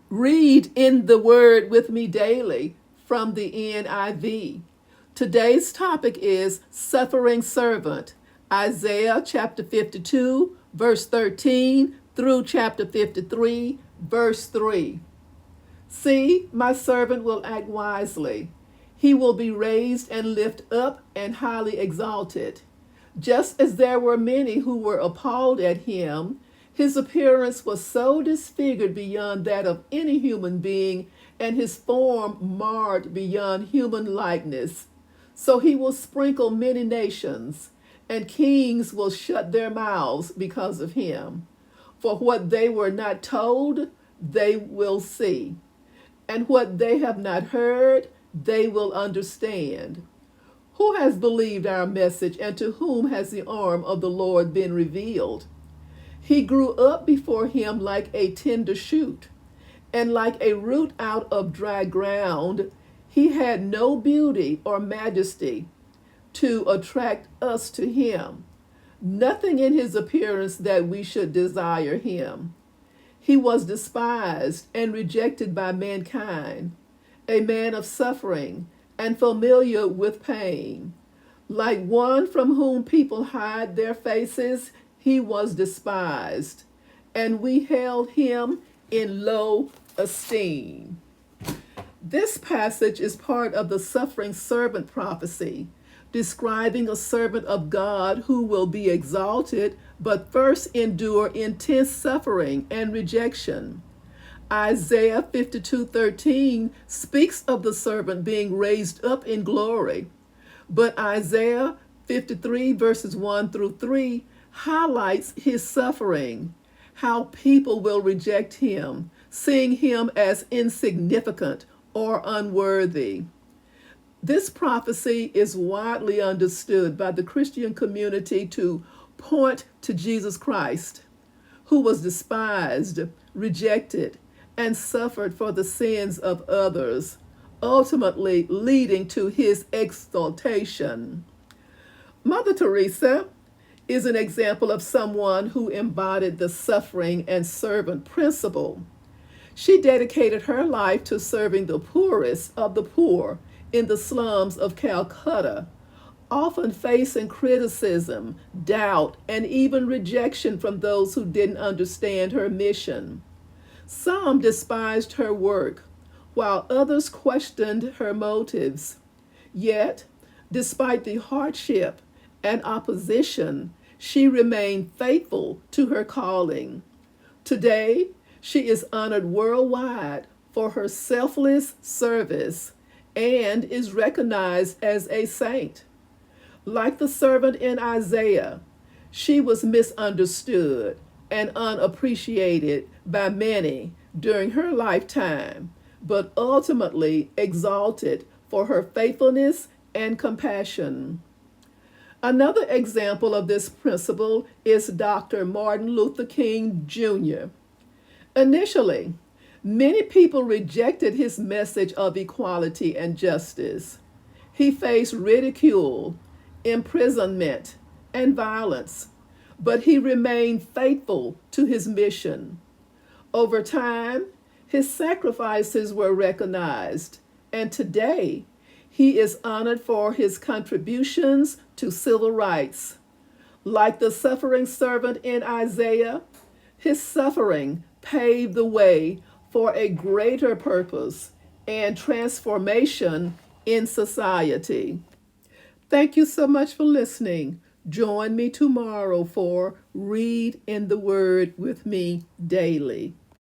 Read in the Word with me daily from the NIV. Today's topic is Suffering Servant, Isaiah chapter 52, verse 13 through chapter 53, verse 3. See, my servant will act wisely. He will be raised and lifted up and highly exalted. Just as there were many who were appalled at him, his appearance was so disfigured beyond that of any human being, and his form marred beyond human likeness. So he will sprinkle many nations, and kings will shut their mouths because of him. For what they were not told, they will see, and what they have not heard, they will understand. Who has believed our message, and to whom has the arm of the Lord been revealed? He grew up before him like a tender shoot, and like a root out of dry ground. He had no beauty or majesty to attract us to him, nothing in his appearance that we should desire him. He was despised and rejected by mankind, a man of suffering and familiar with pain. Like one from whom people hide their faces, he was despised, and we held him in low esteem. This passage is part of the suffering servant prophecy, describing a servant of God who will be exalted, but first endure intense suffering and rejection. Isaiah 52:13 speaks of the servant being raised up in glory, but Isaiah 53 verses 1 through 3 highlights his suffering, how people will reject him, seeing him as insignificant or unworthy. This prophecy is widely understood by the Christian community to point to Jesus Christ, who was despised, rejected, and suffered for the sins of others, ultimately leading to his exaltation. Mother Teresa is an example of someone who embodied the suffering and servant principle. She dedicated her life to serving the poorest of the poor in the slums of Calcutta, often facing criticism, doubt, and even rejection from those who didn't understand her mission. Some despised her work, while others questioned her motives. Yet, despite the hardship and opposition, she remained faithful to her calling. Today, she is honored worldwide for her selfless service and is recognized as a saint. Like the servant in Isaiah, she was misunderstood and unappreciated by many during her lifetime, but ultimately exalted for her faithfulness and compassion. Another example of this principle is Dr. Martin Luther King Jr. Initially, many people rejected his message of equality and justice. He faced ridicule, imprisonment, and violence, but he remained faithful to his mission. Over time, his sacrifices were recognized, and today he is honored for his contributions to civil rights. Like the suffering servant in Isaiah, his suffering paved the way for a greater purpose and transformation in society. Thank you so much for listening. Join me tomorrow for Read in the Word with me daily.